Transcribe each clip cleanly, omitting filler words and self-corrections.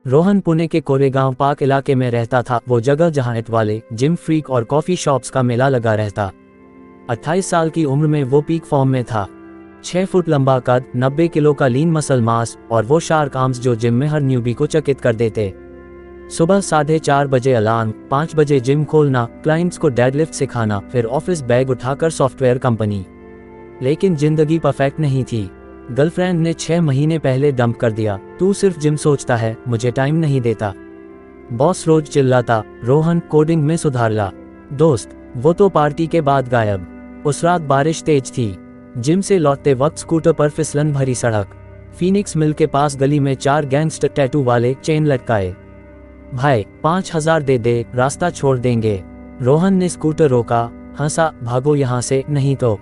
रोहन पुणे के कोरेगांव पार्क इलाके में रहता था, वो जगह जहां इट वाले जिम फ्रीक और कॉफी शॉप्स का मेला लगा रहता। 28 साल की उम्र में वो पीक फॉर्म में था। 6 फुट लंबा कद, 90 किलो का लीन मसल मास और वो शार्क आर्म्स जो जिम में हर न्यूबी को चकित कर देते। सुबह 4:30 बजे अलार्म, 5 बजे जिम खोलना, क्लाइंट्स को डेडलिफ्ट सिखाना, फिर ऑफिस बैग उठाकर सॉफ्टवेयर कंपनी। लेकिन जिंदगी परफेक्ट नहीं थी। गर्लफ्रेंड ने 6 महीने पहले डंप कर दिया। तू सिर्फ जिम सोचता है, मुझे टाइम नहीं देता। बॉस रोज चिल्लाता, रोहन कोडिंग में सुधार ला। दोस्त, वो तो पार्टी के बाद गायब। उस रात बारिश तेज थी। जिम से लौटते वक्त स्कूटर पर फिसलन भरी सड़क। फीनिक्स मिल के पास गली में 4 गैंगस्टर टैटू वाले चेन लटकाए। भाई 5000 दे, रास्ता छोड़ देंगे। रोहन ने स्कूटर रोका, हंसा, भागो यहाँ से नहीं तो।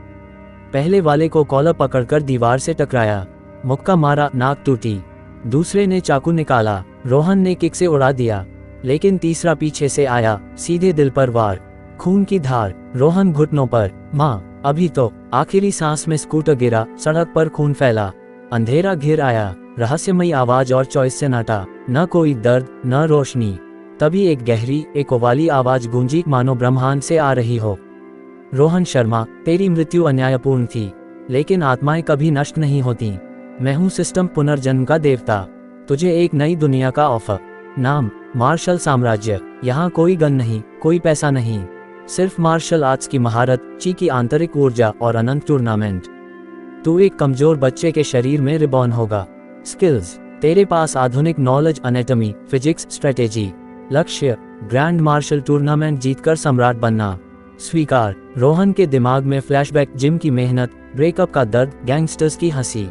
पहले वाले को कॉलर पकड़कर दीवार से टकराया, मुक्का मारा, नाक टूटी। दूसरे ने चाकू निकाला, रोहन ने किक से उड़ा दिया, लेकिन तीसरा पीछे से आया, सीधे दिल पर वार। खून की धार, रोहन घुटनों पर। माँ, अभी तो। आखिरी सांस में स्कूटर गिरा, सड़क पर खून फैला। अंधेरा घिर आया, रहस्यमयी आवाज और चॉइस से नाटा। न कोई दर्द, न रोशनी। तभी एक गहरी, एक ओवाली आवाज गूंजी, मानो ब्रह्मांड से आ रही हो। रोहन शर्मा, तेरी मृत्यु अन्यायपूर्ण थी, लेकिन आत्माएं कभी नष्ट नहीं होती। मैं हूँ सिस्टम पुनर्जन्म का देवता। तुझे एक नई दुनिया का ऑफर। नाम, मार्शल साम्राज्य। यहाँ कोई गन नहीं, कोई पैसा नहीं, सिर्फ मार्शल आर्ट्स की महारत, ची की आंतरिक ऊर्जा और अनंत टूर्नामेंट। तू एक कमजोर बच्चे के शरीर में रिबॉर्न होगा। स्किल्स, तेरे पास आधुनिक नॉलेज, एनाटॉमी, फिजिक्स, स्ट्रेटेजी। लक्ष्य, ग्रैंड मार्शल टूर्नामेंट जीतकर सम्राट बनना। स्वीकार। रोहन के दिमाग में फ्लैशबैक, जिम की मेहनत, ब्रेकअप का दर्द, गैंगस्टर्स की हंसी।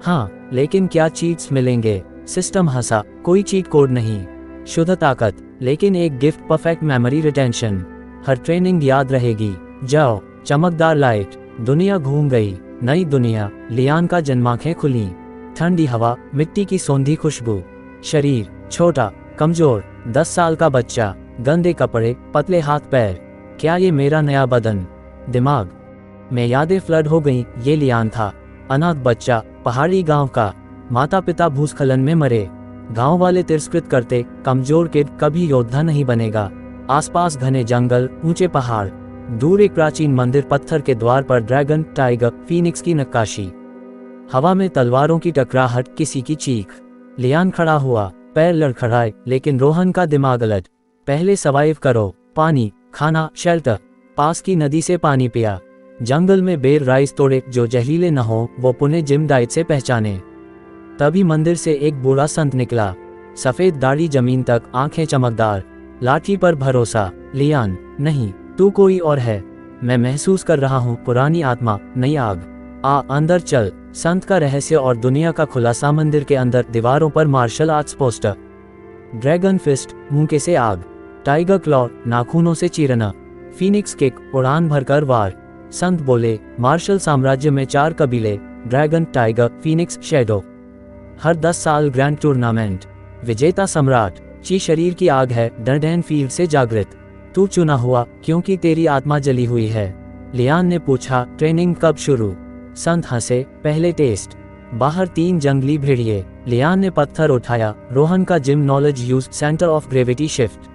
हाँ, लेकिन क्या चीट्स मिलेंगे? सिस्टम हंसा, कोई चीट कोड नहीं, शुद्ध ताकत, लेकिन एक gift, perfect memory retention. Her training याद रहेगी। जाओ। चमकदार लाइट, दुनिया घूम गई। नई दुनिया, लियान का जन्मांखें खुली। ठंडी हवा, मिट्टी की सौंधी खुशबू। शरीर, छोटा, कमजोर, 10 साल का बच्चा। गंदे कपड़े, पतले हाथ पैर। क्या ये मेरा नया बदन? दिमाग में यादें फ्लड हो गईं। ये लियान था, अनाथ बच्चा, पहाड़ी गांव का। माता पिता भूस्खलन में मरे। गांव वाले तिरस्कृत करते, कमजोर किड कभी योद्धा नहीं बनेगा। आसपास घने जंगल, ऊंचे पहाड़। दूर एक प्राचीन मंदिर, पत्थर के द्वार पर ड्रैगन, टाइगर, फीनिक्स की नक्काशी। हवा में तलवारों की टकराहट, किसी की चीख। लियान खड़ा हुआ, पैर लड़खड़ाए, लेकिन रोहन का दिमाग अलग। पहले सर्वाइव करो। पानी, खाना, शेल्टर। पास की नदी से पानी पिया। जंगल में बेर राइस तोड़े, जो जहरीले न हो, वो पुणे जिम डाइट से पहचाने। तभी मंदिर से एक बूढ़ा संत निकला, सफेद दाढ़ी जमीन तक, आंखें चमकदार, लाठी पर भरोसा। लियान, नहीं, तू कोई और है। मैं महसूस कर रहा हूँ, पुरानी आत्मा, नई आग। आ, अंदर चल। संत का रहस्य और दुनिया का खुलासा। मंदिर के अंदर दीवारों पर martial arts poster. Dragon fist, मुंह से आग। टाइगर क्लॉ, नाखूनों से चीरना। फीनिक्स किक, उड़ान भरकर वार। संत बोले, मार्शल साम्राज्य में 4 कबीले, ड्रैगन, टाइगर, फीनिक्स, शैडो। हर 10 साल ग्रैंड टूर्नामेंट। विजेता सम्राट। ची शरीर की आग है, डरडेन फील्ड से जागृत। तू चुना हुआ, क्योंकि तेरी आत्मा जली हुई है। लियान ने पूछा, ट्रेनिंग कब शुरू? संत हंसे, पहले टेस्ट। बाहर 3 जंगली भेड़िए। लियान ने पत्थर उठाया, रोहन का gym knowledge use, centre of gravity shift.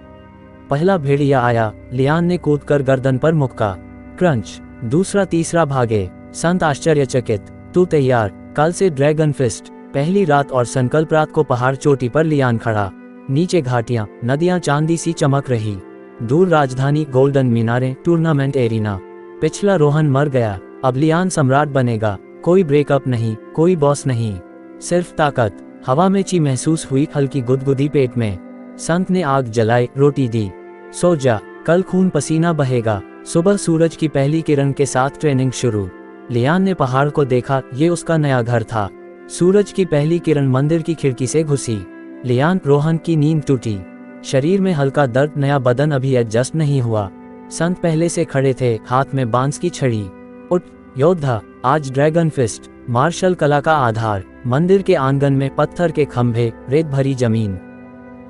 पहला भेड़िया आया, लियान ने कूदकर गर्दन पर मुक्का। क्रंच। दूसरा तीसरा भागे। संत आश्चर्यचकित, तू तैयार? कल से ड्रैगन फिस्ट। पहली रात और संकल्प रात को पहाड़ चोटी पर लियान खड़ा। नीचे घाटियां, नदियां चांदी सी चमक रही। दूर राजधानी, गोल्डन मीनारें, टूर्नामेंट एरिना। पिछला रोहन मर गया, अब लियान सम्राट बनेगा। कोई ब्रेकअप नहीं, कोई बॉस नहीं, सिर्फ ताकत। हवा में ची महसूस हुई, हल्की गुदगुदी पेट में। संत ने आग जलाई, रोटी दी। सो जा, कल खून पसीना बहेगा। सुबह सूरज की पहली किरण के साथ ट्रेनिंग शुरू। लियान ने पहाड़ को देखा, ये उसका नया घर था। सूरज की पहली किरण मंदिर की खिड़की से घुसी। लियान, रोहन की नींद टूटी। शरीर में हल्का दर्द, नया बदन अभी एडजस्ट नहीं हुआ। संत पहले से खड़े थे, हाथ में बांस की छड़ी। उठ योद्धा, आज ड्रैगन फिस्ट, मार्शल कला का आधार। मंदिर के आंगन में पत्थर के खंभे, रेत भरी जमीन।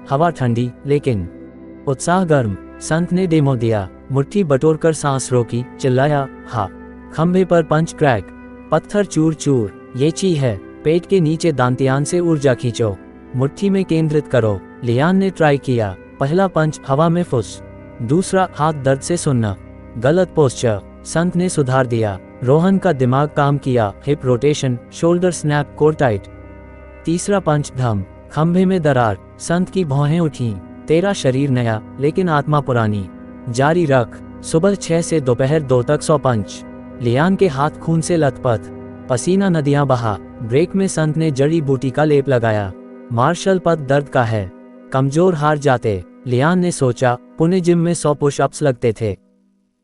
हवा ठंडी, लेकिन उत्साह गर्म। संत ने डेमो दिया, मुट्ठी बटोरकर सांस रोकी, चिल्लाया, हा। खंभे पर पंच क्रैक, पत्थर चूर चूर। ये ची है, पेट के नीचे दांतियान से ऊर्जा खींचो। मुट्ठी में केंद्रित करो। लियान ने ट्राई किया। पहला पंच हवा में फुस, दूसरा हाथ दर्द से सुनना, गलत पोस्चर। संत ने सुधार दिया। रोहन का दिमाग काम किया, hip rotation, shoulder snap, core tight. तीसरा पंच धम, खंभे में दरार। संत की भौहें उठीं। तेरा शरीर नया लेकिन आत्मा पुरानी, जारी रख। सुबह 6 से दोपहर 2 तक 100 पंच। लियान के हाथ खून से लथपथ, पसीना नदियां बहा। ब्रेक में संत ने जड़ी बूटी का लेप लगाया। मार्शल पद दर्द का है, कमजोर हार जाते। लियान ने सोचा, पुणे जिम में 100 पुशअप्स लगते थे,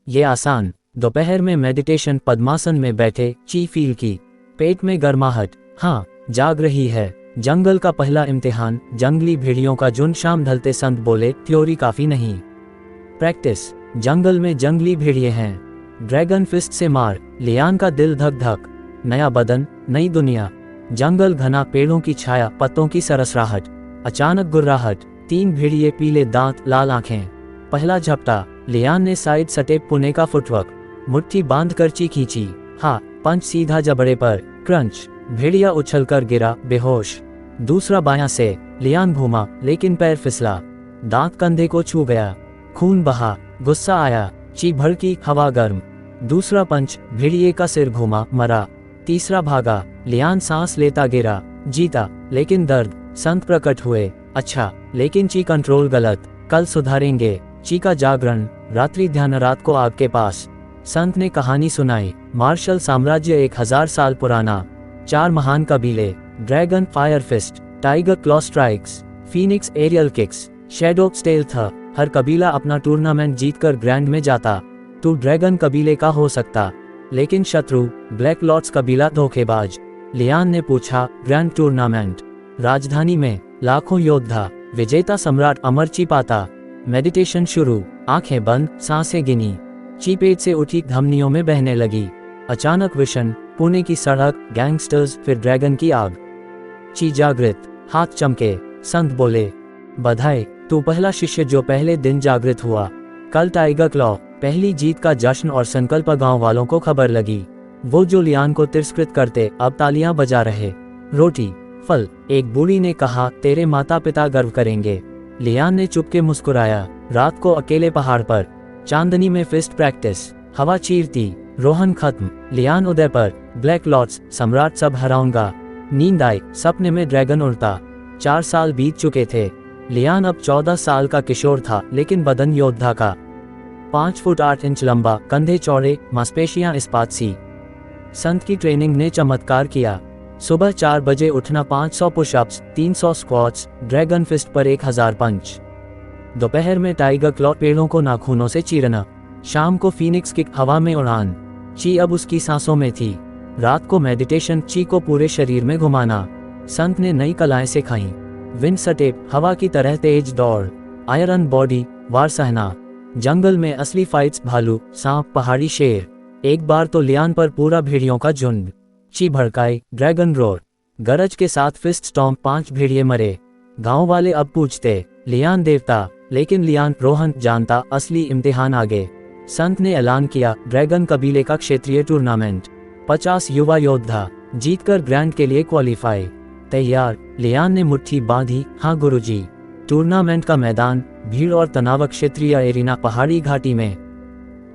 ये आसान। दोपहर में मेडिटेशन, पद्मासन में बैठे, ची फील की। पेट में गर्माहट, हाँ जाग रही है। जंगल का पहला इम्तिहान, जंगली भेड़ियों का झुंड। शाम ढलते संत बोले, थ्योरी काफी नहीं, प्रैक्टिस। जंगल में जंगली भेड़िए हैं, ड्रैगन फिस्ट से मार। लियान का दिल धक धक, नया बदन, नई दुनिया। जंगल घना, पेड़ों की छाया, पत्तों की सरसराहट। अचानक गुर्राहट, 3 भेड़िए, पीले दांत, लाल आंखें। पहला झपटा, लियान ने साइड स्टेप, पुणे का फुटवर्क। मुट्ठी बांध कर ची खींची, हाँ पंच सीधा जबड़े पर, क्रंच। भेड़िया उछलकर गिरा, बेहोश। दूसरा बायां से, लियान घूमा लेकिन पैर फिसला, दांत कंधे को छू गया। खून बहा, गुस्सा आया, ची भड़की, हवा गर्म। दूसरा पंच, भेड़िए का सिर घूमा, मरा। तीसरा भागा, लियान सांस लेता गिरा, जीता लेकिन दर्द। संत प्रकट हुए, अच्छा लेकिन ची कंट्रोल गलत, कल सुधारेंगे। ची का जागरण, रात्रि ध्यान, रात को आग के पास। संत ने कहानी सुनाई, मार्शल साम्राज्य 1000 साल पुराना। 4 महान कबीले, dragon fire fist, tiger claw strikes, phoenix aerial kicks, shadow stealth. हर कबीला अपना टूर्नामेंट जीतकर ग्रैंड में जाता। तू ड्रैगन कबीले का हो सकता, लेकिन शत्रु ब्लैक लॉर्ड्स कबीला धोखेबाज। लियान ने पूछा, ग्रैंड टूर्नामेंट? राजधानी में, लाखों योद्धा, विजेता सम्राट अमर ची पाता। मेडिटेशन शुरू, आंखें बंद, सांसें गिनी। ची पेट से उठी, धमनियों में बहने लगी। अचानक विशन, पुणे की सड़क, गैंगस्टर्स, फिर ड्रैगन की आग। ची जागृत, हाथ चमके। संत बोले, बधाई, तू पहला शिष्य जो पहले दिन जागृत हुआ। कल टाइगर क्लॉ, पहली जीत का जश्न और संकल्प। गांव वालों को खबर लगी, वो जो लियान को तिरस्कृत करते अब तालियां बजा रहे। रोटी, फल, एक बूढ़ी ने कहा, तेरे माता पिता गर्व करेंगे। लियान ने चुपके मुस्कुराया। रात को अकेले पहाड़ पर, चांदनी में फिस्ट प्रैक्टिस, हवा चीरती। रोहन खत्म, लियान उदय पर, ब्लैक लॉर्ड्स, सम्राट सब हराऊंगा। नींद आई, सपने में ड्रैगन उड़ता। 4 साल बीत चुके थे। लियान अब 14 साल का किशोर था, लेकिन बदन योद्धा का। 5 फुट 8 इंच लंबा, कंधे चौड़े, मांसपेशियां इस्पात सी। संत की ट्रेनिंग ने चमत्कार किया। सुबह 4 बजे उठना, 500 पुशअप्स, 300 स्क्वाट्स, ड्रैगन फिस्ट पर 1000 पंच। दोपहर में टाइगर क्लॉ, पेड़ों को नाखूनों से चीरना। शाम को फीनिक्स किक, हवा में उड़ान। ची अब उसकी सांसों में थी। रात को मेडिटेशन, ची को पूरे शरीर में घुमाना। संत ने नई कलाएं सिखाई, विंड स्टेप, हवा की तरह तेज दौड़, आयरन बॉडी, वार सहना। जंगल में असली फाइट्स, भालू, सांप, पहाड़ी शेर। एक बार तो लियान पर पूरा भेड़ियों का झुंड। ची भड़काई, ड्रैगन रोर, गरज के साथ फिस्ट स्टॉम्प, 5 भेड़िए मरे। गांव वाले अब पूछते, लियान देवता, लेकिन लियान रोहन जानता, असली इम्तिहान आगे। संत ने ऐलान किया, ड्रैगन कबीले का क्षेत्रीय टूर्नामेंट, 50 युवा योद्धा, जीतकर ग्रैंड के लिए क्वालिफाई। तैयार, लियान ने मुट्ठी बांधी, हाँ गुरुजी। टूर्नामेंट का मैदान, भीड़ और तनाव, क्षेत्रीय एरिना, पहाड़ी घाटी में।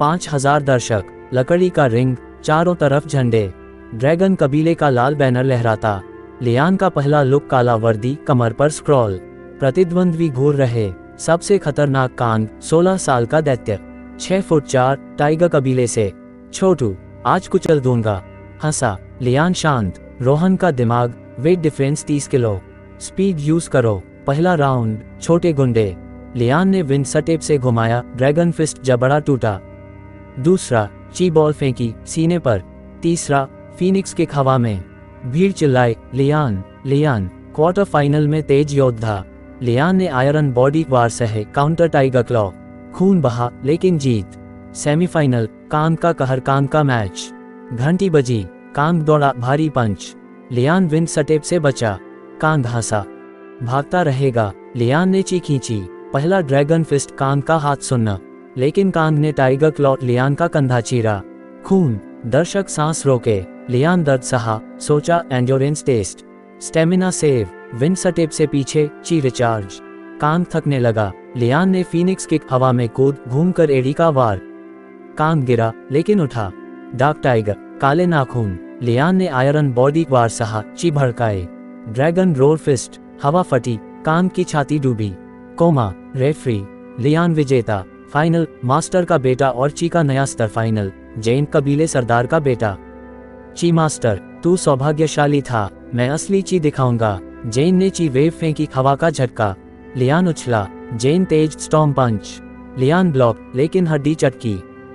5000 दर्शक, लकड़ी का रिंग, चारों तरफ झंडे। ड्रैगन कबीले का लाल बैनर लहराता। लियान का पहला लुक, काला वर्दी, कमर पर स्क्रॉल। प्रतिद्वंद्वी घूर रहे। सबसे खतरनाक कांग, 16 साल का दैत्य, 6 फुट 4, टाइगर कबीले से। छोटू, आज कुचल दूंगा। हंसा। लियान शांत। रोहन का दिमाग, wait difference 30 kilo. Speed use करो। पहला राउंड, छोटे गुंडे। लियान ने विंड स्टेप से घुमाया, ड्रैगन फिस्ट, जबड़ा टूटा। दूसरा, ची बॉल फेंकी, सीने पर। तीसरा, फीनिक्स किक, हवा में। भीड़ चिल्लाए, लियान, लियान। क्वार्टर फाइनल में तेज योद्धा। लियान ने आयरन बॉडी, वार सहे, काउंटर टाइगर क्लॉ। खून बहा, लेकिन जीत। सेमीफाइनल, कांग का कहर, कांग का मैच। घंटी बजी, कांग दौड़ा, भारी पंच। लियान विंड स्टेप से बचा। कांग हंसा, भागता रहेगा। लियान ने ची खींची। पहला ड्रैगन फिस्ट, कांग का हाथ सुनना, लेकिन कांग ने टाइगर क्लॉ, लियान का कंधा चीरा। खून। दर्शक सांस रोके। लियान दर्द सहा, सोचा, एंड्योरेंस टेस्ट, स्टेमिना सेव। विन सटेप से पीछे, ची रिचार्ज। कांग थकने लगा। लियान ने फीनिक्स किक, हवा में कूद, घूमकर एडी का वार। कांग गिरा लेकिन उठा। डार्क टाइगर, काले नाखून। लियान ने आयरन बॉडी वार सहा, ची भड़काए। ड्रैगन रोर फिस्ट, हवा फटी, कांग की छाती डूबी। Coma, referee. लियान विजेता। फाइनल, मास्टर का बेटा और ची का नया स्तर। फाइनल, जैन कबीले सरदार का बेटा। ची मास्टर, तू सौभाग्यशाली था, मैं असली ची दिखाऊंगा। जैन ने ची वेव फेंकी, हवा का झटका। लियान उछला। जैन तेज स्टॉर्म पंच। लियान ब्लॉक, लेकिन हड्डी चटकी।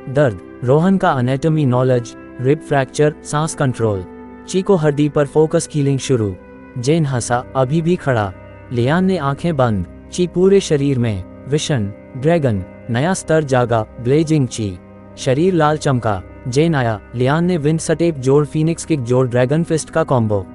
दर्द, रोहन का एनाटॉमी नॉलेज, रिब फ्रैक्चर, सांस कंट्रोल। ची को हड्डी पर फोकस, हीलिंग शुरू। जैन हंसा, अभी भी खड़ा। लियान ने आंखें बंद। ची पूरे शरीर में। विशन, ड्रैगन, नया स्तर जागा, ब्लेजिंग ची। शरीर लाल चमका। जैन आया। लियान ने विंड सटेप जोड़, फीनिक्स किक जोड़, ड्रैगन फिस्ट का कॉम्बो।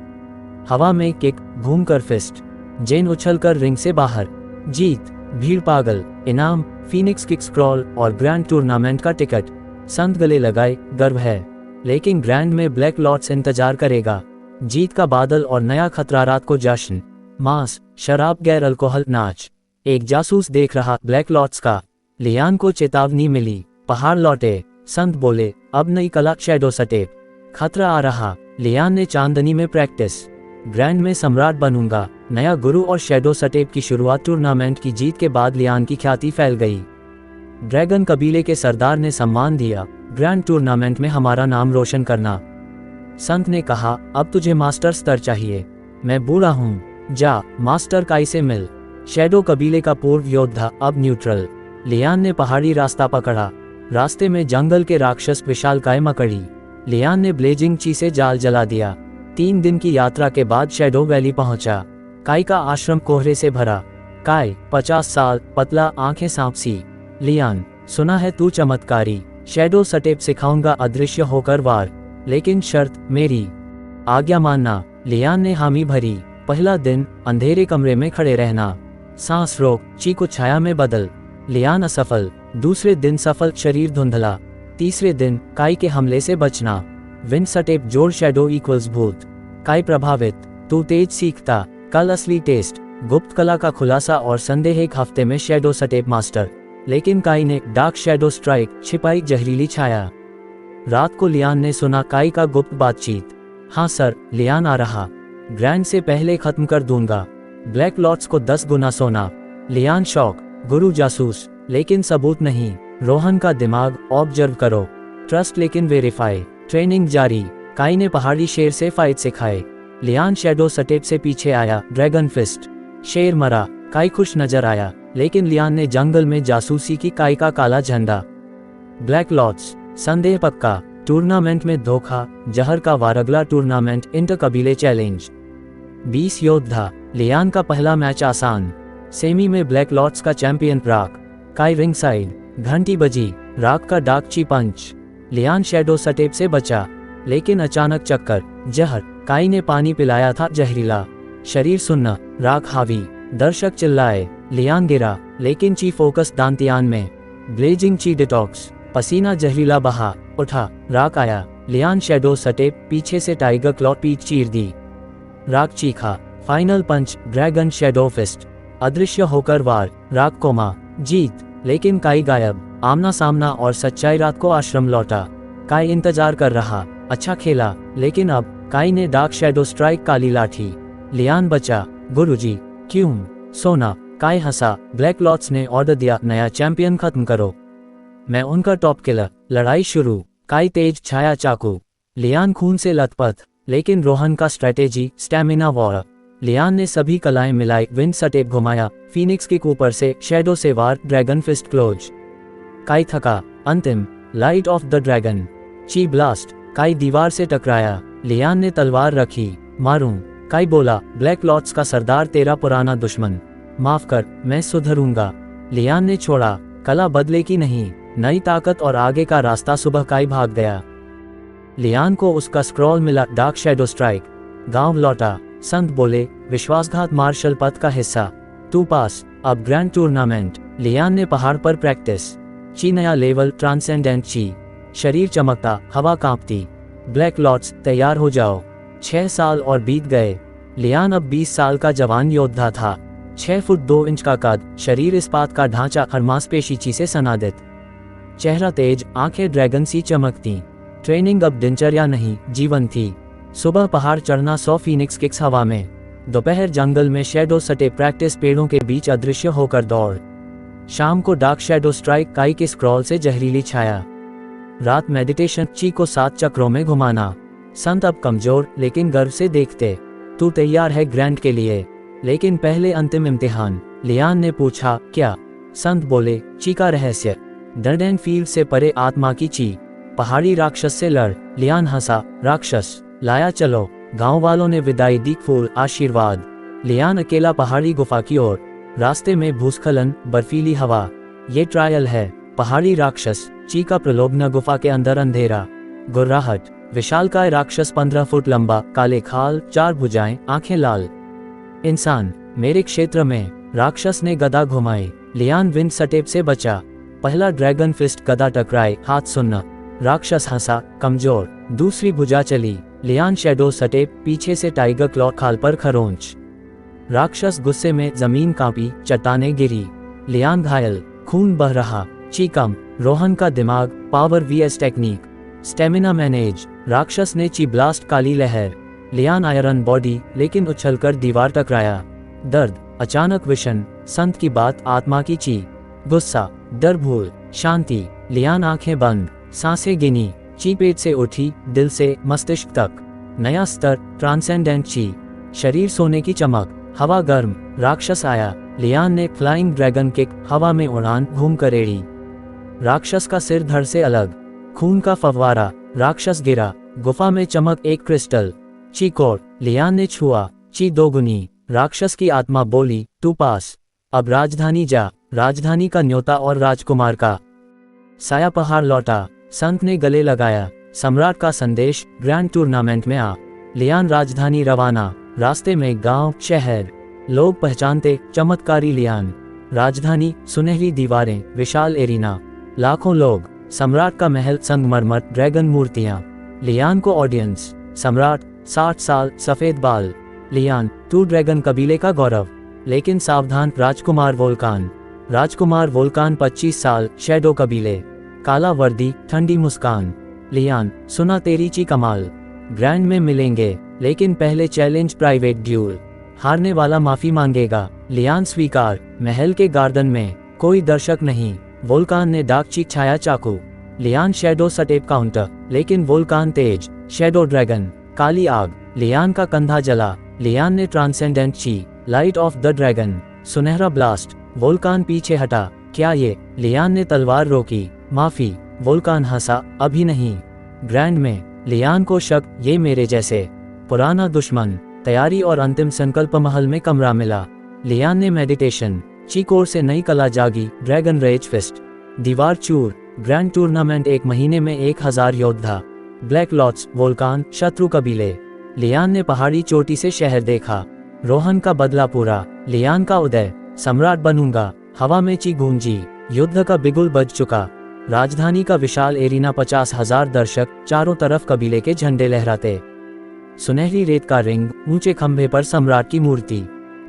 हवा में किक, घूमकर फिस्ट। जैन उछलकर रिंग से बाहर। जीत, भीड़ पागल। इनाम, फीनिक्स किक स्क्रॉल और ग्रैंड टूर्नामेंट का टिकट। संत गले लगाए, गर्व है, लेकिन ग्रैंड में ब्लैक लॉर्ड्स इंतजार करेगा। जीत का बादल और नया खतरा, रात को जश्न, मांस, शराब, गैर अल्कोहल, नाच। एक जासूस देख रहा, ब्लैक लॉर्ड्स का। लियान को चेतावनी मिली, पहाड़ लौटे। संत बोले, अब नई कला, शैडो सटेप। खतरा आ रहा। लियान ने चांदनी में प्रैक्टिस। ग्रैंड में सम्राट बनूंगा, नया गुरु और शैडो सटेप की शुरुआत। टूर्नामेंट की जीत के बाद लियान की ख्याति फैल गई। ड्रैगन कबीले के सरदार ने सम्मान दिया, ग्रैंड टूर्नामेंट में हमारा नाम रोशन करना। संत ने कहा, अब तुझे मास्टर स्तर चाहिए। मैं बूढ़ा हूँ, जा मास्टर काई से मिल। शैडो कबीले का पूर्व योद्धा, अब न्यूट्रल। लियान ने पहाड़ी रास्ता पकड़ा। रास्ते में जंगल के राक्षस विशालकाय मकड़ी। लियान ने ब्लेजिंग ची से जाल जला दिया। 3 दिन की यात्रा के बाद शैडो वैली पहुंचा। काई का आश्रम कोहरे से भरा। काय, 50 साल, पतला, आंखें सांप सी। लियान, सुना है तू चमत्कारी, शैडो सटेप सिखाऊंगा, अदृश्य होकर वार, लेकिन शर्त मेरी। आज्ञा मानना। लियान ने हामी भरी। पहला दिन, अंधेरे कमरे में खड़े रहना। सांस रोक, ची को छाया में बदल। लियान असफल। दूसरे दिन सफल, शरीर धुंधला। तीसरे दिन, काई के हमले से बचना। विंड सटेप जोड़, शैडो इक्वल्स भूत। काई प्रभावित, तू तेज सीखता, कल असली टेस्ट। गुप्त कला का खुलासा और संदेह, 1 हफ्ते में शैडो सटेप मास्टर। लेकिन काई ने डार्क शैडो स्ट्राइक, छिपाई जहरीली छाया। रात को लियान ने सुना काई का गुप्त बातचीत। हाँ सर, लियान आ रहा, ग्रैंड से पहले खत्म कर दूंगा। ब्लैक लॉर्ड्स को 10 गुना सोना। लियान शौक, गुरु जासूस, लेकिन सबूत नहीं। रोहन का दिमाग, ऑब्जर्व करो, ट्रस्ट लेकिन वेरीफाई। ट्रेनिंग जारी। काई ने पहाड़ी शेर से फाइट सिखाए। लियान शैडो सटेप से पीछे आया, ड्रैगन फिस्ट। शेर मरा, काई खुश नजर आया, लेकिन लियान ने जंगल में जासूसी की। काई का काला झंडा। ब्लैक लॉर्ड्स, संदेह पक्का। टूर्नामेंट में धोखा, जहर का वार। अगला टूर्नामेंट, इंटर कबीले चैलेंज। 20 योद्धा। लियान का पहला मैच आसान। सेमी में ब्लैक लॉर्ड्स का चैंपियन राक। काई रिंग साइड। घंटी बजी, राक का डार्क ची पंच। लियान शैडो सटेप से बचा, लेकिन अचानक चक्कर, जहर। काई ने पानी पिलाया था, जहरीला। शरीर सुन्ना, राक हावी। दर्शक चिल्लाए। लियान गिरा, लेकिन ची फोकस दांतियान में। ब्लेजिंग ची डिटॉक्स। पसीना जहरीला बहा। उठा, राक आया। लियान शैडो सटेप, पीछे से टाइगर क्लॉ, पीठ चीर दी। राक चीखा। Final punch, dragon shadow fist. अदृश्य होकर वार। Rock coma. जीत, लेकिन काई गायब। आमना सामना और सच्चाई। रात को आश्रम लौटा। काई इंतजार कर रहा। अच्छा खेला, लेकिन अब। काई ने डार्क शैडो स्ट्राइक, काली लाठी। लियान बचा। गुरुजी, क्यों? सोना। काई हंसा। ब्लैक लॉर्ड्स ने ऑर्डर दिया, नया चैंपियन खत्म करो। मैं उनका टॉप किलर। लड़ाई शुरू। काई तेज, छाया चाकू। लियान खून से लथपथ, लेकिन रोहन का स्ट्रेटेजी, स्टैमिना वॉर। लियान ने सभी कलाएं मिलाई। विंड सटेप घुमाया, फीनिक्स के ऊपर से, शैडो से वार, ड्रैगन फिस्ट क्लोज। काई थका। अंतिम, लाइट ऑफ द ड्रैगन। ची ब्लास्ट। काई दीवार से टकराया। लियान ने तलवार रखी। मारूं। काई बोला, ब्लैक लॉर्ड्स का सरदार तेरा पुराना दुश्मन। माफ कर, मैं सुधरूंगा। लियान ने छोड़ा। कला बदले की नहीं, नई ताकत और आगे का रास्ता। सुबह काई भाग गया। लियान को उसका स्क्रॉल मिला, डार्क शैडो स्ट्राइक। गांव लौटा। संत बोले, विश्वासघात मार्शल पथ का हिस्सा। तू पास, अब ग्रैंड टूर्नामेंट। लियान ने पहाड़ पर प्रैक्टिस। ची नया लेवल, ट्रांसेंडेंट ची। शरीर चमकता, हवा कांपती। ब्लैक लॉर्ड्स, तैयार हो जाओ। 6 साल और बीत गए। लियान अब 20 साल का जवान योद्धा था। 6 फुट 2 इंच का कद, शरीर इस्पात का ढांचा, हर मांसपेशी ची से सनादित। चेहरा तेज, आंखें ड्रैगन सी चमकती। ट्रेनिंग अब दिनचर्या नहीं, जीवन थी। सुबह पहाड़ चढ़ना, 100 फीनिक्स किक्स हवा में। दोपहर जंगल में शैडो सटे प्रैक्टिस, पेड़ों के बीच अदृश्य होकर दौड़। शाम को डार्क शैडो स्ट्राइक, काई के स्क्रॉल से जहरीली छाया। रात मेडिटेशन, ची को 7 चक्रों में घुमाना। संत अब कमजोर लेकिन गर्व से देखते। तू तैयार है ग्रैंड के लिए? लेकिन पहले अंतिम इम्तिहान। लियान ने पूछा, क्या? संत बोले, ची का रहस्य। डर्डेन फील्ड से परे आत्मा की ची। पहाड़ी राक्षस से लड़। लियान हंसा, राक्षस लाया चलो। गांव वालों ने विदाई दी, फूल आशीर्वाद। लियान अकेला पहाड़ी गुफा की ओर। रास्ते में भूस्खलन, बर्फीली हवा। ये ट्रायल है। पहाड़ी राक्षस, ची का प्रलोभन, गुफा के अंदर अंधेरा। गुर्राहट, विशालकाय राक्षस 15 फुट लंबा, काले खाल, 4 भुजाएं, आंखें लाल। इंसान, मेरे क्षेत्र में। राक्षस ने गदा घुमाई। लियान विंड सटेप से बचा। पहला ड्रैगन फिस्ट, गदा टकराए, हाथ सुन्न। राक्षस हंसा, कमजोर। दूसरी भुजा चली। लियान शैडो सटेप, पीछे से टाइगर क्लॉ, खाल पर खरोंच। राक्षस गुस्से में, जमीन कांपी, चट्टानें गिरी। लियान घायल, खून बह रहा। ची कम। रोहन का दिमाग, power VS technique, stamina manage. राक्षस ने ची ब्लास्ट, काली लहर। लियान आयरन बॉडी, लेकिन उछलकर दीवार टकराया। दर्द, अचानक विशन, संत की बात, आत्मा की ची। गुस्सा, डर भूल, शांति। लियान आंखें बंद, सांसें गिनी। ची पेट से उठी, दिल से मस्तिष्क तक। नया स्तर, ट्रांसेंडेंट ची। शरीर सोने की चमक, हवा गर्म। राक्षस आया। लियान ने फ्लाइंग ड्रैगन किक, हवा में उड़ान, घूम कर एड़ी। राक्षस का सिर धड़ से अलग। खून का फव्वारा। राक्षस गिरा। गुफा में चमक, एक क्रिस्टल। ची कोर। लियान ने छुआ। ची दोगुनी। राक्षस की आत्मा बोली, तू पास। अब राजधानी जा। राजधानी का न्योता और राजकुमार का साया पहाड़ लौटा। संत ने गले लगाया। सम्राट का संदेश, ग्रैंड टूर्नामेंट में आ। लियान राजधानी रवाना। रास्ते में गांव, शहर। लोग पहचानते, चमत्कारी लियान। राजधानी, सुनहरी दीवारें, विशाल एरिना। लाखों लोग। सम्राट का महल, संगमरमर, ड्रैगन मूर्तियां। लियान को ऑडियंस। सम्राट, 60 साल, सफेद बाल। लियान, तू ड्रैगन कबीले का गौरव। लेकिन सावधान, राजकुमार वोल्कान। राजकुमार वोल्कान, 25 साल, शैडो कबीले। काला वर्दी, ठंडी मुस्कान। लियान, सुना तेरी ची कमाल। ग्रैंड में मिलेंगे, लेकिन पहले चैलेंज, प्राइवेट ड्यूल। हारने वाला माफी मांगेगा। लियान स्वीकार। महल के गार्डन में कोई दर्शक नहीं। वोल्कान ने डाक चीख, छाया चाकू। लियान शैडो सटेप काउंटर, लेकिन वोल्कान तेज। शैडो ड्रैगन, काली आग। लियान का कंधा जला। लियान ने ट्रांसेंडेंट ची, लाइट ऑफ द ड्रैगन। सुनहरा ब्लास्ट। वोल्कान पीछे हटा। क्या ये? लियान ने तलवार रोकी। माफी। वोल्कान हंसा, अभी नहीं। ग्रैंड में। लियान को शक, ये मेरे जैसे पुराना दुश्मन। तैयारी और अंतिम संकल्प, महल में कमरा मिला। लियान ने मेडिटेशन। ची कोर से नई कला जागी, ड्रैगन रेज फिस्ट। दीवार चूर। ग्रैंड टूर्नामेंट, 1 महीने में 1000 योद्धा। ब्लैक लॉट्स, वोल्कान, शत्रु कबीले। लियान ने पहाड़ी चोटी से शहर देखा। रोहन का बदला पूरा। लियान का उदय, सम्राट बनूंगा। हवा में ची गूंजी। युद्ध का बिगुल बज चुका। राजधानी का विशाल एरिना, 50,000 दर्शक, चारों तरफ कबीले के झंडे लहराते। सुनहरी रेत का रिंग, ऊंचे खंभे पर सम्राट की मूर्ति।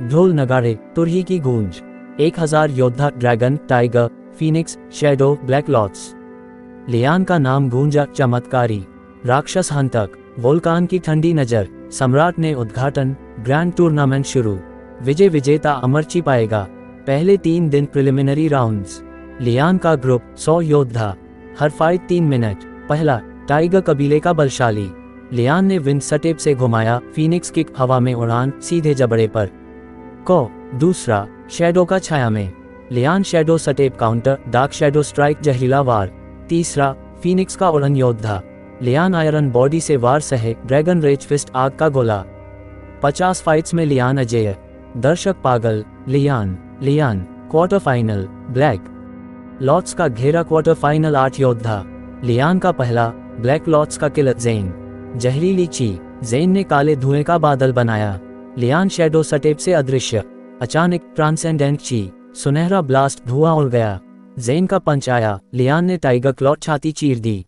ढोल नगाड़े, तुरही की गूंज। 1000 योद्धा, dragon, tiger, Phoenix, shadow, black lots. Lian का नाम गूंजा, चमत्कारी। राक्षस हंतक, वोल्कान की ठंडी नजर। सम्राट ने उद्घाटन। ग्रैंड टूर्नामेंट शुरू। विजय विजेता अमरची पाएगा। पहले 3 दिन प्रिलिमिनरी राउंड्स। लियान का ग्रुप, 100 योद्धा। हर फाइट 3 मिनट। पहला, टाइगर कबीले का बलशाली। लियान ने विंड सटेप से घुमाया, फीनिक्स किक, हवा में उड़ान, सीधे जबड़े पर। को। दूसरा, शैडो का छाया में। Lian shadow step counter, dark shadow strike, जहरीला वार। तीसरा, फीनिक्स का उड़न योद्धा। लियान आयरन बॉडी से वार सहे, ड्रैगन रेज फिस्ट, आग का गोला। 50 फाइट्स में लियान अजेय। दर्शक पागल। Lian. Quarter final. Black lots का घेरा, क्वार्टर फाइनल, 8 योद्धा। लियान का पहला, ब्लैक लॉट्स का किलर, ज़ेन। जहरीली ची। ज़ेन ने काले धुएं का बादल बनाया। लियान शैडो सटेप से अदृश्य। अचानक ट्रांसेंडेंट ची। सुनहरा ब्लास्ट, धुआं उड़ गया। ज़ेन का पंच आया। लियान ने टाइगर क्लॉ, छाती चीर दी।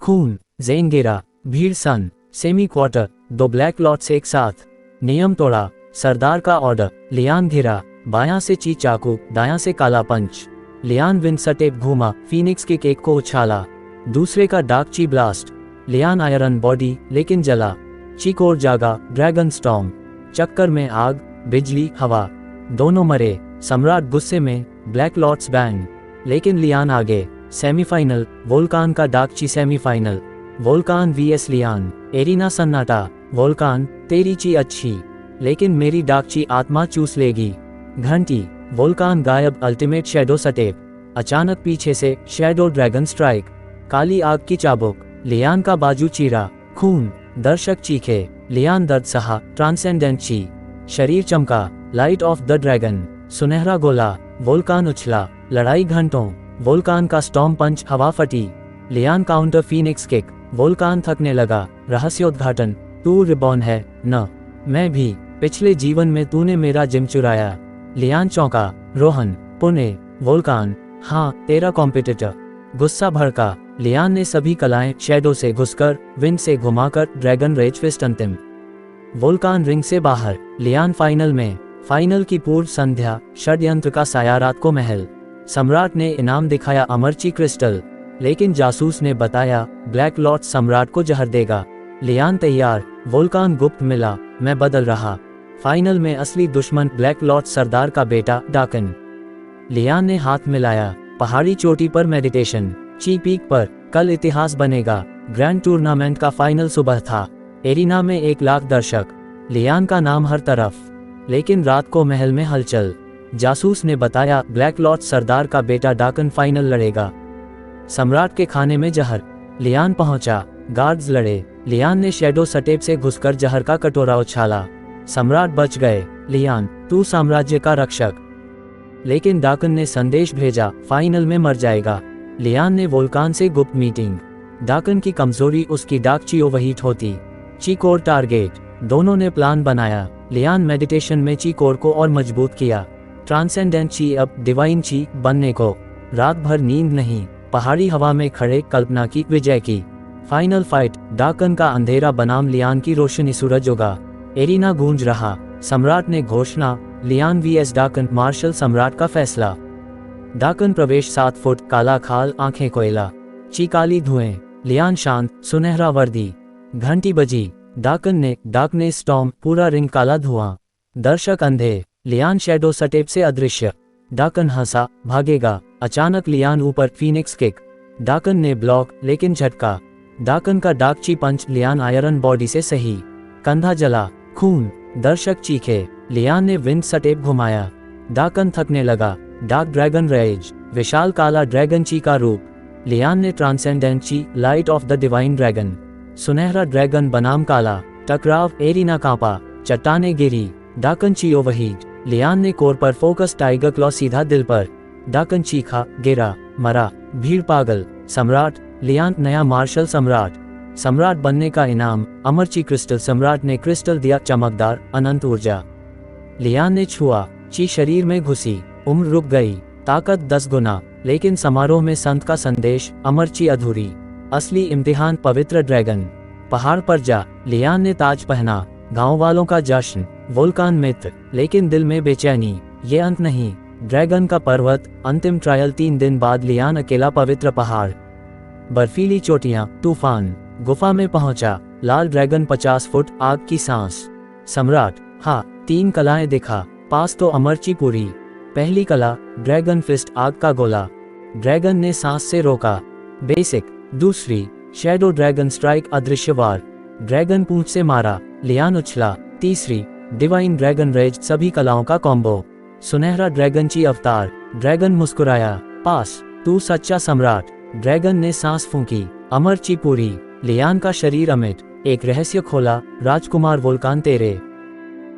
खून। ज़ेन गिरा। भीड़ सन। सेमी क्वार्टर, 2 ब्लैक लॉट्स एक साथ। नियम तोड़ा, सरदार का ऑर्डर, लियान घिरा, बायां से ची चाकू, दायां से काला पंच। लियान विंड सटेप घूमा, फीनिक्स के केक को उछाला। दूसरे का डार्क ची ब्लास्ट, लियान आयरन बॉडी लेकिन जला। चीक और जागा, ड्रैगन स्टॉर्म, चक्कर में आग, बिजली, हवा, दोनों मरे। सम्राट गुस्से में, ब्लैक लॉर्ड्स बैन, लेकिन लियान आगे। सेमीफाइनल, वोल्कान का dark chi semifinal, Volkan VS Lian. Arena सन्नाटा, वोल्कान तेरी ची अच्छी, लेकिन मेरी डार्क ची आत्मा चूस लेगी। घंटी, वोल्कान गायब, अल्टीमेट शैडो सटेप। अचानक पीछे से शैडो ड्रैगन स्ट्राइक, काली आग की चाबुक, लियान का बाजू चीरा, खून, दर्शक चीखे, लियान दर्द सहा, ट्रांसेंडेंट ची, शरीर चमका, लाइट ऑफ द ड्रैगन, सुनहरा गोला, वोल्कान उछला, लड़ाई घंटों, वोल्कान का स्टॉर्म पंच, हवा फटी, Lian counter phoenix kick, Volkan थकने लगा, रहस्योद्घाटन, तू रिबॉर्न है न, मैं भी, पिछले जीवन में तूने मेरा जिम चुराया। लियान चौंका, रोहन, पुणे, वोल्कान, हाँ तेरा कॉम्पिटिटर। गुस्सा भड़का, लियान ने सभी कलाएं, शैडो से घुसकर, विंड से घुमाकर, ड्रैगन रेज फिस्ट अंतिम। वोल्कान रिंग से बाहर, लियान फाइनल में, फाइनल की पूर्व संध्या, षड्यंत्र का साया, रात को महल। सम्राट ने इनाम दिखाया, अमरची क्रिस्टल, लेकिन जासूस ने बताया ब्लैक लॉर्ड सम्राट को जहर देगा। लियान तैयार, वोल्कान गुप्त मिला, मैं बदल रहा। फाइनल में असली दुश्मन ब्लैक लॉर्ड सरदार का बेटा डाकन। लियान ने हाथ मिलाया, पहाड़ी चोटी पर मेडिटेशन, ची पीक पर, कल इतिहास बनेगा। ग्रैंड टूर्नामेंट का फाइनल सुबह था, एरिना में 1 लाख दर्शक, लियान का नाम हर तरफ, लेकिन रात को महल में हलचल। जासूस ने बताया ब्लैक लॉर्ड सरदार का बेटा डाकन फाइनल लड़ेगा। सम्राट के खाने में जहर, लियान पहुंचा, गार्ड्स लड़े, लियान ने शैडो सटेप से घुसकर जहर का कटोरा उछाला। सम्राट बच गए, लियान तू साम्राज्य का रक्षक। लेकिन डाकन ने संदेश भेजा, फाइनल में मर जाएगा। लियान ने वोल्कान से गुप्त मीटिंग, डाकन की कमजोरी उसकी डार्क ची ओवरहीट होती, चीक और टारगेट, दोनों ने प्लान बनाया। लियान मेडिटेशन में ची कोर को और मजबूत किया, ट्रांसेंडेंट ची अब डिवाइन ची बनने को। रात भर नींद नहीं, पहाड़ी हवा में खड़े कल्पना की विजय की। फाइनल फाइट, डाकन का अंधेरा बनाम लियान की रोशनी, सूरज उगा, एरिना गूंज रहा। सम्राट ने घोषणा, लियान वीएस डाकन, मार्शल सम्राट का फैसला। डाकन प्रवेश 7 फुट, काला खाल, आंखें कोयला, ची काली धुएं, लियान शांत, सुनहरा वर्दी। घंटी बजी, डाकन ने, डार्कनेस स्टॉर्म, पूरा रिंग काला धुआं, दर्शक अंधे, लियान शैडो सटेप से अदृश्य। डाकन हंसा, भागेगा, अचानक लियान ऊपर, फीनिक्स किक, डाकन ने ब्लॉक, लेकिन झटका। डाकन का डार्क ची पंच, लियान आयरन बॉडी से सही, कंधा जला, खून, दर्शक चीखे, लियान ने विंड सटेप घुमाया। डाकन थकने लगा, डार्क ड्रैगन रेज, विशाल काला ड्रैगन ची का रूप, लियान ने ट्रांसेंडेंट ची, light of the divine dragon, सुनहरा ड्रैगन बनाम काला, टकराव, एरिना कांपा, चट्टाने गिरी, डाकन ची ओवरहीट, लियान ने कोर पर फोकस, टाइगर क्लॉ सीधा दिल पर, डाकन चीखा, गिरा, मरा, भीड़ पागल। सम्राट, लियान नया मार्शल सम्राट, सम्राट बनने का इनाम, अमरची क्रिस्टल, सम्राट ने क्रिस्टल दिया, चमकदार, अनंत ऊर्जा। लियान ने छुआ, ची शरीर में घुसी, उम्र रुक गई, ताकत 10 गुना, लेकिन समारोह में संत का संदेश, अमरची अधूरी, असली इम्तिहान, पवित्र ड्रैगन। पहाड़ पर जा, लियान ने ताज पहना, गांव वालों का जश्न, वोल्कान मित्र, लेकिन दिल में बेचैनी, ये अंत नहीं, ड्रैगन का पर्वत, अंतिम ट्रायल। 3 दिन बाद लियान अकेला, पवित्र पहाड़, बर्फीली चोटियां, तूफान, गुफा में पहुंचा, लाल ड्रैगन 50 फुट, आग की सांस। सम्राट, हाँ 3 कलाएं दिखा, पास तो अमरची पूरी। पहली कला, ड्रैगन फिस्ट, आग का गोला, ड्रैगन ने सांस से रोका, बेसिक। दूसरी, शैडो ड्रैगन स्ट्राइक, अदृश्यवार, ड्रैगन पूंछ से मारा, लियान उछला। तीसरी, डिवाइन ड्रैगन रेज, सभी कलाओं का कॉम्बो, सुनहरा ड्रैगन ची अवतार, ड्रैगन मुस्कुराया, पास, तू सच्चा सम्राट। ड्रैगन ने सांस फूंकी, अमरची पूरी, लियान का शरीर अमिट, एक रहस्य खोला, राजकुमार वोल्कान तेरे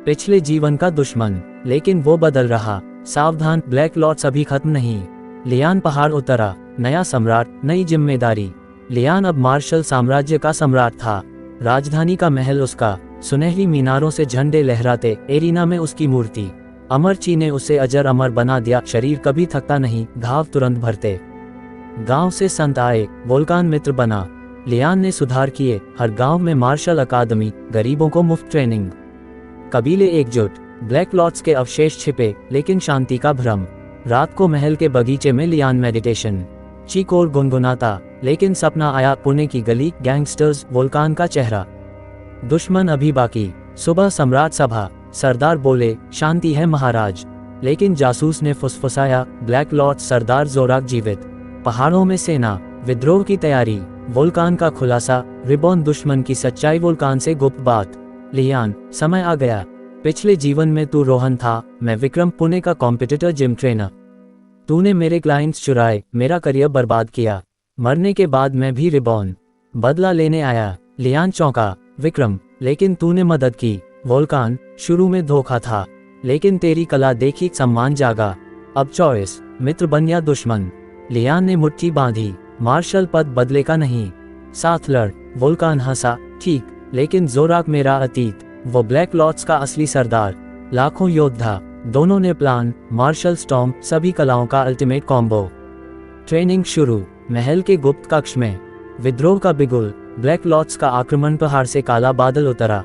पिछले जीवन का दुश्मन, लेकिन वो बदल रहा। सावधान, ब्लैक लॉर्ड्स अभी खत्म नहीं। लियान पहाड़ उतरा, नया सम्राट, नई जिम्मेदारी। लियान अब मार्शल साम्राज्य का सम्राट था, राजधानी का महल उसका, सुनहरी मीनारों से झंडे लहराते, एरिना में उसकी मूर्ति। अमरची ने उसे अजर अमर बना दिया, शरीर कभी थकता नहीं, घाव तुरंत भरते। गांव से संत आए, वोल्कान मित्र बना, लियान ने सुधार किए, हर गांव में मार्शल अकादमी, गरीबों को मुफ्त ट्रेनिंग। कबीले एकजुट, ब्लैक लॉर्ड्स के अवशेष छिपे लेकिन शांति का भ्रम। रात को महल के बगीचे में लियान मेडिटेशन। चीक और गुनगुनाता, लेकिन सपना आया पुणे की गली, गैंगस्टर्स, वोल्कान का चेहरा। दुश्मन अभी बाकी। सुबह सम्राट सभा। सरदार बोले शांति है महाराज, लेकिन जासूस ने फुसफुसाया ब्लैक लॉर्ड सरदार जोराक जीवित। पहाड़ों में सेना, विद्रोह की तैयारी, वोल्कान का खुलासा, रिबॉन दुश्मन की सच्चाई, वोल्कान से गुप्त बात। लियान, समय आ गया। पिछले जीवन में तू रोहन था, मैं विक्रम, पुणे का कॉम्पिटिटर जिम ट्रेनर। तूने मेरे क्लाइंट्स चुराए, मेरा करियर बर्बाद किया। मरने के बाद मैं भी रिबॉन बदला लेने आया। लियान चौंका। विक्रम, लेकिन तूने मदद की। वोल्कान, शुरू में धोखा था, लेकिन तेरी कला देखी, सम्मान जागा। अब चॉइस, मित्र बन या दुश्मन। लियान ने मुट्ठी बांधी। मार्शल पद बदलेगा नहीं, साथ लड़। वोल्कान हंसा, ठीक, लेकिन जोराक मेरा अतीत, वो ब्लैक लॉर्ड्स का असली सरदार। लाखों योद्धा, दोनों ने प्लान, मार्शल स्टॉर्म, सभी कलाओं का अल्टीमेट कॉम्बो। ट्रेनिंग शुरू। महल के गुप्त कक्ष में विद्रोह का बिगुल, ब्लैक लॉर्ड्स का आक्रमण, पहाड़ से काला बादल उतरा।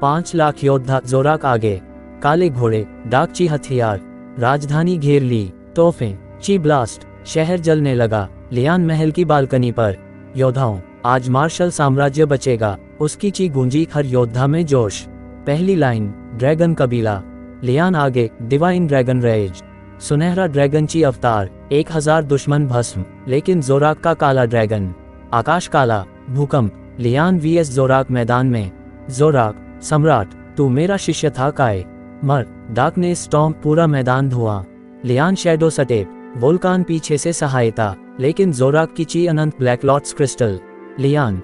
5 लाख योद्धा, जोराक आगे। काले घोड़े, डाकची हथियार, राजधानी घेर ली। तोहफे, ची ब्लास्ट, शहर जलने लगा। लियान महल की बालकनी पर। योद्धाओं, आज मार्शल साम्राज्य बचेगा। उसकी ची गूंजी, हर योद्धा में जोश। पहली लाइन, ड्रैगन कबीला। लियान आगे, डिवाइन ड्रैगन रेज, सुनहरा ड्रैगन ची अवतार। 1000 दुश्मन भस्म, लेकिन जोराक का काला ड्रैगन। आकाश काला, भूकंप। लियान वीएस जोराक मैदान में। जोराक, सम्राट, तू मेरा शिष्य था, काय मर। डार्कनेस स्टॉर्म, पूरा मैदान धुआं। लियान शैडो सटेप, वोल्कान पीछे से सहायता, लेकिन जोराक की ची अनंत, ब्लैक लॉर्ड्स क्रिस्टल। लियान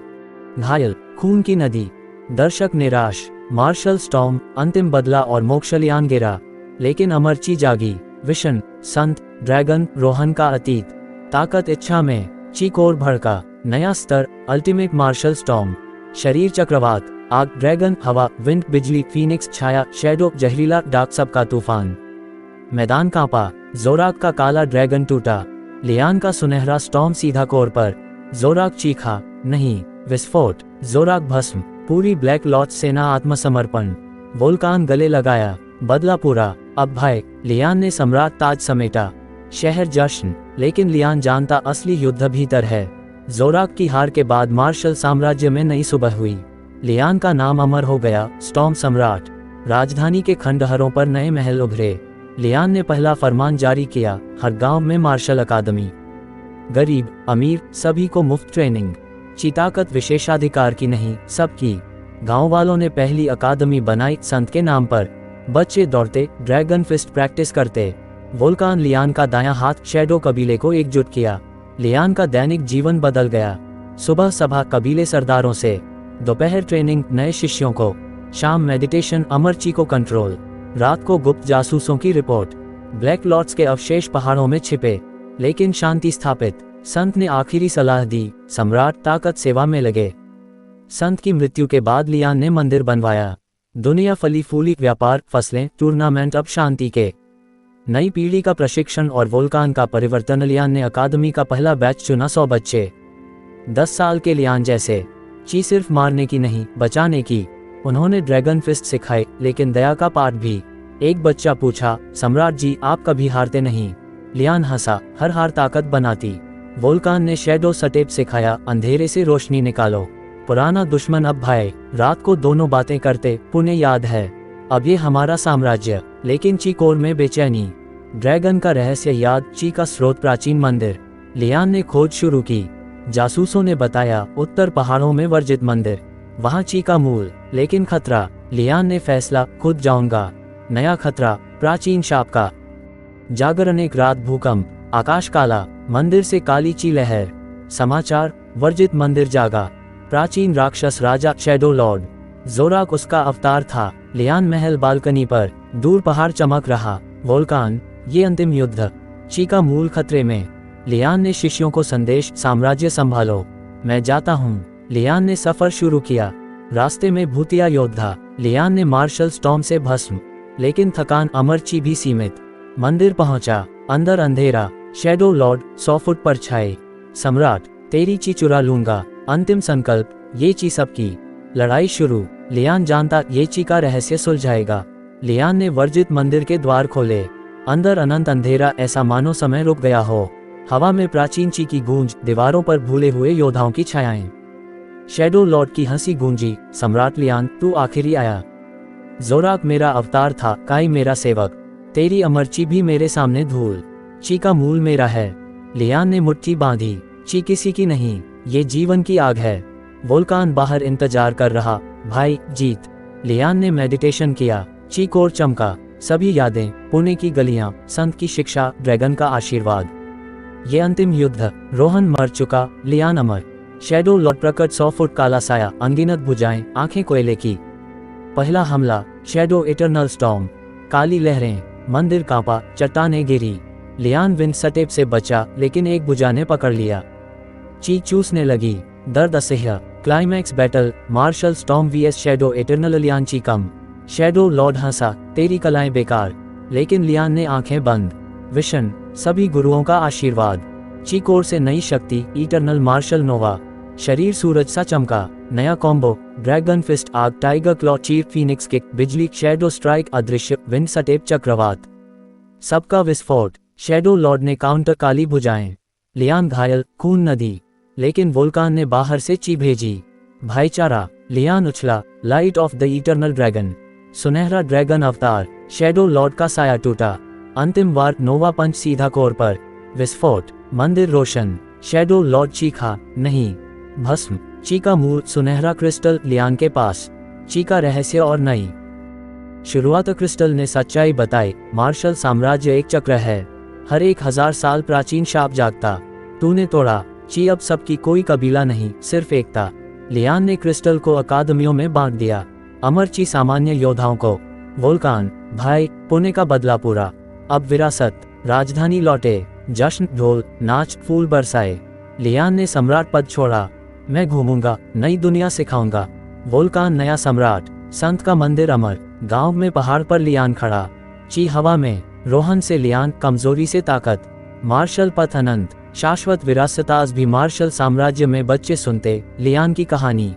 घायल, खून की नदी। दर्शक निराश। मार्शल स्टॉर्म, अंतिम बदला और मोक्ष। लियान गिरा, लेकिन अमरची जागी। विशन, संत, ड्रैगन, रोहन का अतीत। ताकत इच्छा में, चीक और भड़का। नया स्तर, अल्टीमेट मार्शल स्टॉर्म। शरीर चक्रवात, आग, ड्रैगन, हवा, विंड, बिजली, फीनिक्स, छाया, शैडो, जहरीला, डार्क, सबका तूफान। मैदान कांपा। जोराक का काला ड्रैगन टूटा। लियान का सुनहरा स्टॉर्म सीधा कोर पर। जोराक चीखा, नहीं। विस्फोट, जोराक भस्म, पूरी ब्लैक लॉर्ड सेना आत्मसमर्पण। वोल्कान गले लगाया, बदला पूरा। अब भय। लियान ने सम्राट ताज समेटा। शहर जश्न, लेकिन लियान जानता असली युद्ध भीतर है। जोराक की हार के बाद मार्शल साम्राज्य में नई सुबह हुई। लियान का नाम अमर हो गया, स्टॉर्म सम्राट। राजधानी के खंडहरों पर नए महल उभरे। लियान ने पहला फरमान जारी किया, हर गांव में मार्शल अकादमी। गरीब, अमीर, सभी को मुफ्त ट्रेनिंग। ताकत विशेषाधिकार की नहीं, सबकी। गांव वालों ने पहली अकादमी बनाई, संत के नाम पर। बच्चे दौड़ते, ड्रैगन फिस्ट प्रैक्टिस करते। वोल्कान, लियान का दायां हाथ, शैडो कबीले को एकजुट किया। लियान का दैनिक जीवन बदल गया। सुबह सभा, कबीले सरदारों से। दोपहर ट्रेनिंग, नए शिष्यों को। शाम मेडिटेशन, अमरची को कंट्रोल। रात को गुप्त जासूसों की रिपोर्ट। ब्लैक लॉर्ड्स के अवशेष पहाड़ों में छिपे, लेकिन शांति स्थापित। संत ने आखिरी सलाह दी, सम्राट, ताकत सेवा में लगे। संत की मृत्यु के बाद लियान ने मंदिर बनवाया। दुनिया फली फूली, व्यापार, फसलें, टूर्नामेंट, अब शांति के। नई पीढ़ी का प्रशिक्षण और वोल्कान का परिवर्तन। लियान ने अकादमी का पहला बैच चुना, 100 बच्चे। 10 साल के लियान जैसे। ची सिर्फ मारने की नहीं, बचाने की। उन्होंने ड्रैगन फिस्ट सिखाए, लेकिन दया का पाठ भी। एक बच्चा पूछा, सम्राट जी, आप कभी हारते नहीं? लियान हंसा, हर हार ताकत बनाती। वोल्कान ने शैडो सटेप सिखाया, अंधेरे से रोशनी निकालो। पुराना दुश्मन अब भाई। रात को दोनों बातें करते, पुणे याद है, अब ये हमारा साम्राज्य। लेकिन ची कोर में बेचैनी। ड्रैगन का रहस्य याद, ची का स्रोत, प्राचीन मंदिर। लियान ने खोज शुरू की। जासूसों ने बताया, उत्तर पहाड़ों में वर्जित मंदिर, वहां ची का मूल। लेकिन खतरा। लियान ने फैसला, खुद जाऊंगा। नया खतरा, प्राचीन शाप का। जागरण, एक रात भूकंप, आकाश काला, मंदिर से काली ची लहर। समाचार, वर्जित मंदिर जागा। प्राचीन राक्षस राजा, शैडो लॉर्ड। जोराक उसका अवतार था। लियान महल बालकनी पर, दूर पहाड़ चमक रहा। वोल्कान, ये अंतिम युद्ध। ची का मूल खतरे में। लियान ने शिष्यों को संदेश, साम्राज्य संभालो, मैं जाता हूँ। लियान ने सफर शुरू किया। रास्ते में भूतिया योद्धा। लियान ने मार्शल स्टॉर्म से भस्म, लेकिन थकान, अमरची भी सीमित। मंदिर पहुंचा, अंदर अंधेरा। शैडो लॉर्ड, 100 फुट पर छाए। सम्राट, तेरी ची चुरा लूंगा। अंतिम संकल्प, ये ची सबकी। लड़ाई शुरू। लियान जानता ये ची का रहस्य सुलझाएगा। लियान ने वर्जित मंदिर के द्वार खोले। अंदर अनंत अंधेरा, ऐसा मानो समय रुक गया हो। हवा में प्राचीन ची की गूंज, दीवारों पर भूले हुए योद्धाओं की छायाएं। शैडो लॉर्ड की हंसी गूंजी, सम्राट लियान तू आखिरी आया। जोराक मेरा अवतार था, काई मेरा सेवक। तेरी अमर ची भी मेरे सामने धूल। ची का मूल मेरा है। लियान ने मुट्ठी बांधी। ची किसी की नहीं, ये जीवन की आग है। वोल्कान बाहर इंतजार कर रहा, भाई जीत। लियान ने मेडिटेशन किया। ची कोर चमका। सभी यादें, पुणे की गलियां, संत की शिक्षा, ड्रैगन का आशीर्वाद। ये अंतिम युद्ध। रोहन मर चुका, लियान अमर। शैडो लॉर्ड प्रकट, 100 फुट काला साया, अनगिनत भुजाएं, आंखें कोयले की। पहला हमला, शैडो इटरनल स्टॉर्म। काली लहरें, मंदिर कांपा, चट्टानें गिरी। लियान विंड सटेप से बचा, लेकिन एक भुजा ने पकड़ लिया। ची चूसने लगी, दर्द असह्य। Climax battle, martial storm VS shadow eternal. Lian chi कम। शैडो लॉर्ड हंसा, तेरी कलाएं बेकार। लेकिन लियान ने आंखें बंद। विशन, सभी गुरुओं का आशीर्वाद। ची कोर से नई शक्ति, इटरनल मार्शल नोवा। शरीर सूरज सा चमका। नया कॉम्बो, ड्रैगन फिस्ट आग, टाइगर क्लॉ, चीर, फीनिक्स किक, बिजली, शैडो स्ट्राइक, अदृश्य, विंड सटेप, चक्रवात। सबका विस्फोट। शैडो लॉर्ड ने काउंटर, काली भुजाएं। लियान घायल, खून नदी। लेकिन वोल्कान ने बाहर से ची भेजी। भाईचारा। लियान उछला, light of the eternal dragon. सुनहरा ड्रैगन अवतार। शैडो लॉर्ड का साया टूटा। अंतिम वार, नोवा पंच, सीधा कोर पर। विस्फोट, मंदिर रोशन। शैडो लॉर्ड चीखा, नहीं। भस्म। ची का मूल, सुनहरा क्रिस्टल, लियान के पास। ची का रहस्य और नई शुरुआत। क्रिस्टल ने सच्चाई बताई, मार्शल साम्राज्य एक चक्र है। हर एक 1000 साल प्राचीन शाप जागता। तूने तोड़ा। ची अब सबकी, कोई कबीला नहीं, सिर्फ एकता। लियान ने क्रिस्टल को अकादमियों में बांट दिया। अमर ची सामान्य योद्धाओं को। वोल्कान, भाई पुणे का बदला पूरा। अब विरासत। राजधानी लौटे। जश्न, ढोल, नाच, फूल बरसाए। लियान ने सम्राट पद छोड़ा। मैं घूमूंगा, नई दुनिया सिखाऊंगा। वोल्कान नया सम्राट। संत का मंदिर अमर। गांव में पहाड़ पर लियान खड़ा। ची हवा में। रोहन से लियान, कमजोरी से ताकत। मार्शल पथ अनंत, शाश्वत विरासत। आज भी मार्शल साम्राज्य में बच्चे सुनते लियान की कहानी।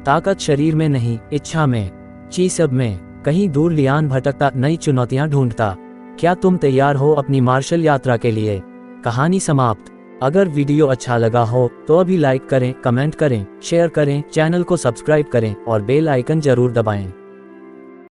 ताकत शरीर में नहीं, इच्छा में। ची सब में। कहीं दूर लियान भटकता, नई चुनौतियां ढूंढता। क्या तुम तैयार हो अपनी मार्शल यात्रा के लिए? कहानी समाप्त। अगर वीडियो अच्छा लगा हो तो अभी लाइक करें, कमेंट करें, शेयर करें, चैनल को सब्सक्राइब करें और बेल आइकन जरूर दबाएं।